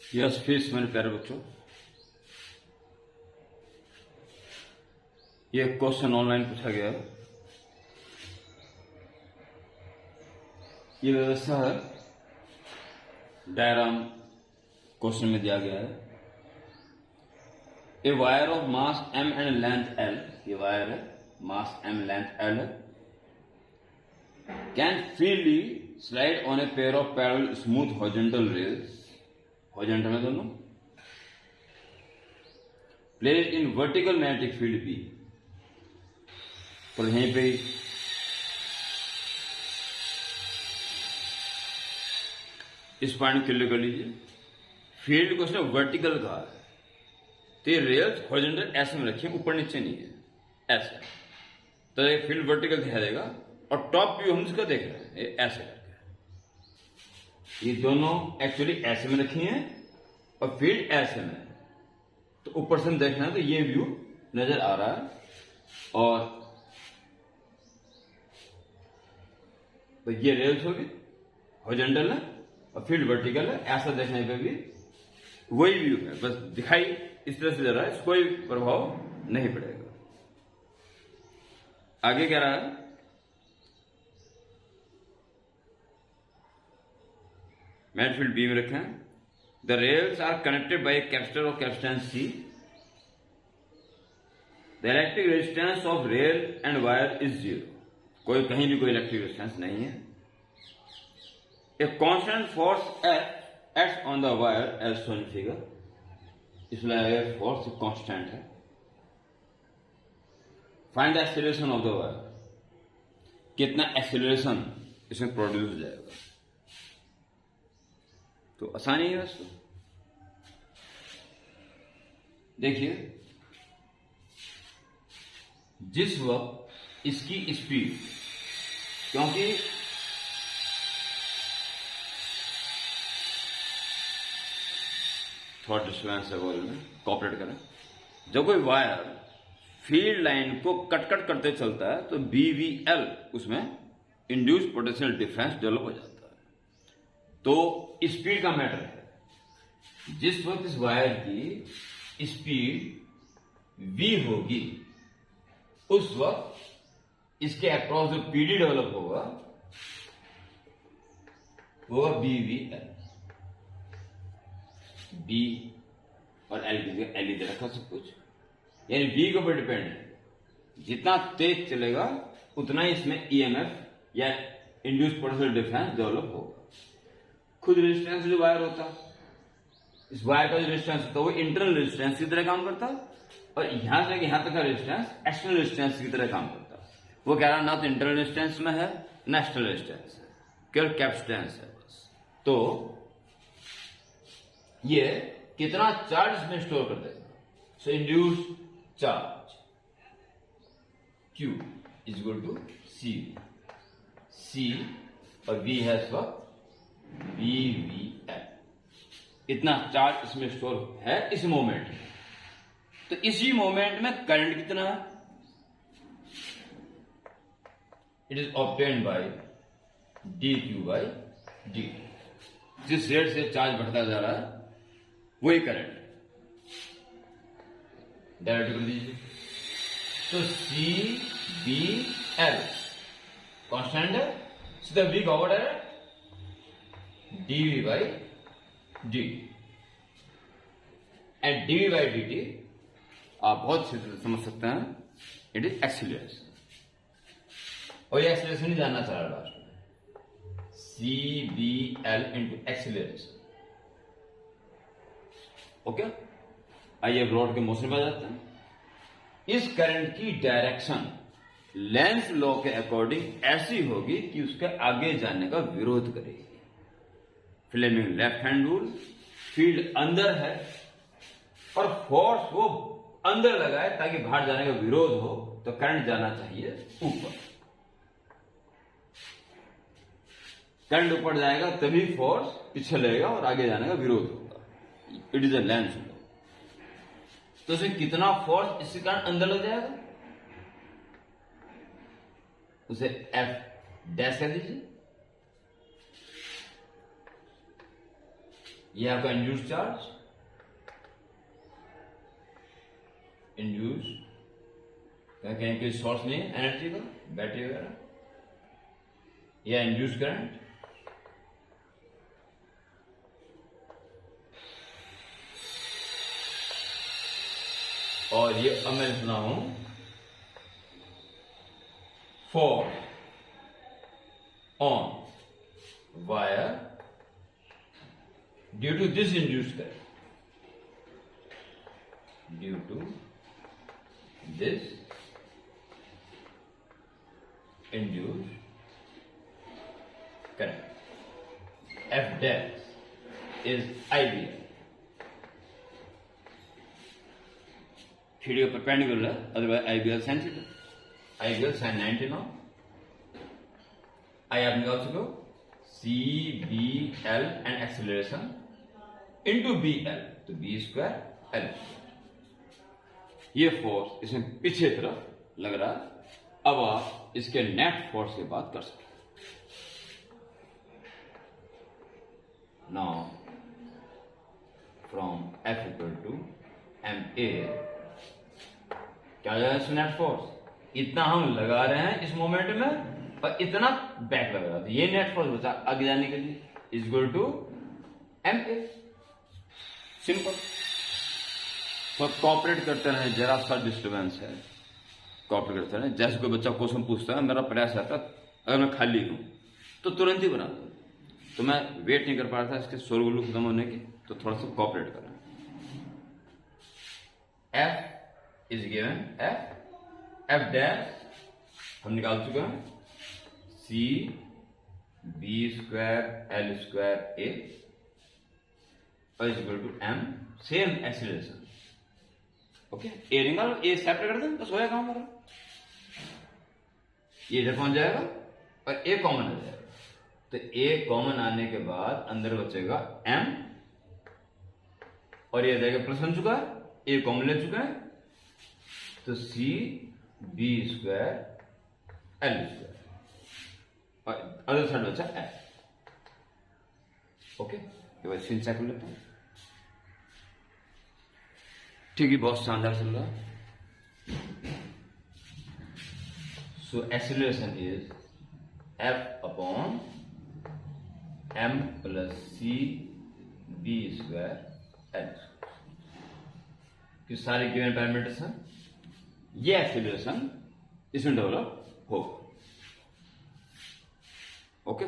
Yes fees मेरे प्यारे बच्चों, ये क्वेश्चन ऑनलाइन पूछा गया है। ये व्यवस्था है, डायग्राम क्वेश्चन में दिया गया है। A wire of mass m and length l, ये वायर है, मास m लेंथ l है, can freely slide on a pair of parallel smooth horizontal rails, horizontal में दोनों, placed in vertical magnetic field B। और यहीं पे इस point clear कर लीजिए। फील्ड को उसने वर्टिकल कहा है, तो ये रेल्स हॉरिजॉन्टल ऐसे में रखिए, ऊपर नीचे नहीं है, ऐसे। तो ये फील्ड वर्टिकल दिखाई देगा और टॉप व्यू हम इसका देख रहे हैं, ये ऐसे करके। ये दोनों एक्चुअली ऐसे में रखी हैं और फील्ड ऐसे में है। तो ऊपर से हम देखना है तो ये व्यू नजर आ रहा है, और तो ये रेल्स होगी हॉरिजॉन्टल है और फील्ड वर्टिकल है। ऐसा देखने पे भी वही व्यू है, बस दिखाई इस तरह से दे रहा है, कोई प्रभाव नहीं पड़ेगा। आगे क्या रहा है, मैग्नेटिक फील्ड बी में रखें। The rails are connected by capacitor और capacitance C। The electric resistance of rail and wire is 0। कोई कहीं भी कोई इलेक्ट्रिक रेजिस्टेंस नहीं है। A constant force F acts on the wire as shown in figure। इसमें फोर्स कांस्टेंट है। Find the acceleration of the wire, कितना acceleration इसमें प्रोड्यूस हो जाएगा। तो आसानी है उसको, देखिए जिस वक्त इसकी स्पीड, क्योंकि थोड़ा डिस्टर्बेंस है बोल में, कॉपरेट करें। जब कोई वायर फील्ड लाइन को कट करते चलता है तो BVL उसमें इंड्यूस पोटेंशियल डिफरेंस डेवलप हो जाता है। तो स्पीड का मैटर है। जिस वक्त इस वायर की स्पीड V होगी, उस वक्त इसके अक्रॉस जो PD डेवलप होगा वो होगा BVL। B और L दे रखा सब कुछ, यानी V के ऊपर डिपेंड है। जितना तेज चलेगा उतना ही इसमें EMF या इंड्यूस पोटेंशियल डिफरेंस डेवलप होगा। खुद रेजिस्टेंस जो वायर होता है, इस वायर का जो रेजिस्टेंस होता है वो इंटरनल रेजिस्टेंस की तरह काम करता है, और यहां से यहां तक का रेजिस्टेंस एक्सटर्नल रेजिस्टेंस की तरह काम करता है। वो कह रहा ना तो इंटरनल रेजिस्टेंस में है ना एक्सटर्नल रेजिस्टेंस है, केवल कैपेसिटेंस है बस। तो ये कितना चार्ज इसमें स्टोर कर देगा। So induce charge Q is equal to C और V है इसका BVL। इतना चार्ज इसमें स्टोर है इस मोमेंट में। तो इसी मोमेंट में करंट कितना है, it is obtained by dQ/dt। जिस रेट से चार्ज बढ़ता जा रहा है वही करंट है। डायरेक्ट कर दीजिए, तो CBL कांस्टेंट है, सीधा V का ओवर है dV/dt। एंड dV/dt आप बहुत समझ सकते हैं, इट इज एक्सीलरेशन। और ये एक्सीलरेशन ही जानना चाह रहा लास्ट में, CBL इंटू एक्सीलरेशन। ओके, आइए रॉड के मोशन में जाते हैं। इस करंट की डायरेक्शन लेंस लॉ के अकॉर्डिंग ऐसी होगी कि उसके आगे जाने का विरोध करेगी। Fleming left hand rule, field अंदर है और फोर्स वो अंदर लगाए ताकि बाहर जाने का विरोध हो, तो करंट जाना चाहिए ऊपर। करंट ऊपर जाएगा तभी फोर्स पीछे लगेगा और आगे जाने का विरोध होगा। It is a Lenz law. तो उसमें कितना फोर्स इसके कारण अंदर लग जाएगा, उसे F डैश कह दीजिए। ये आपका इंड्यूस चार्ज, इंड्यूस कहीं कोई सोर्स नहीं है एनर्जी का, बैटरी वगैरह, या इंड्यूस करंट, और ये अब मैं सुना हूं force on wire due to this induced current, due to this induced current. F dash is ideal. Theta perpendicular, otherwise ideal sin theta. Ideal sin 90 now. I have also go C, B, L and acceleration into BL, तो B square L. ये force इसमें पीछे तरफ लग रहा है। अब आप इसके नेट फोर्स की बात कर सकते। Now from F equal to MA क्या हो जाएगा इसमें नेट फोर्स? इतना हम लगा रहे हैं इस मोमेंट में और इतना बैक लग रहा था, ये नेट फोर्स बचा आगे जाने के लिए, is equal to MA। Simple. तो कॉपरेट करते रहे, जरा सा डिस्टर्बेंस है, कॉपरेट करते रहे। जैसे कोई बच्चा क्वेश्चन पूछता है, मेरा प्रयास रहता अगर मैं खाली हूं तो तुरंत ही बना दूं, तो मैं वेट नहीं कर पा रहा था इसके शोरगुल खत्म होने की, तो थोड़ा सा कॉपरेट करें। F is given, F dash हम निकाल चुके हैं, C B square L square A is equal to M, same acceleration. Okay, A निकालो, ए सेपरेट कर दें, बस हो जाएगा हमारा। ये इधर पहुंच जाएगा और ए कॉमन आ जाएगा, तो ए कॉमन आने के बाद अंदर बचेगा M और ये आ जाएगा प्लस बन चुका है, ए कॉमन ले चुका है, तो C B square L square और अदर साइड बचा F। ओके, ये बात सीन चेक कर लेते हैं। ठीक है, बहुत शानदार चल रहा है। So acceleration is F upon M plus C B square L। कि सारे गिवन पैरामीटर्स हैं, ये एक्सीलरेशन इसमें डेवलप होगा। ओके।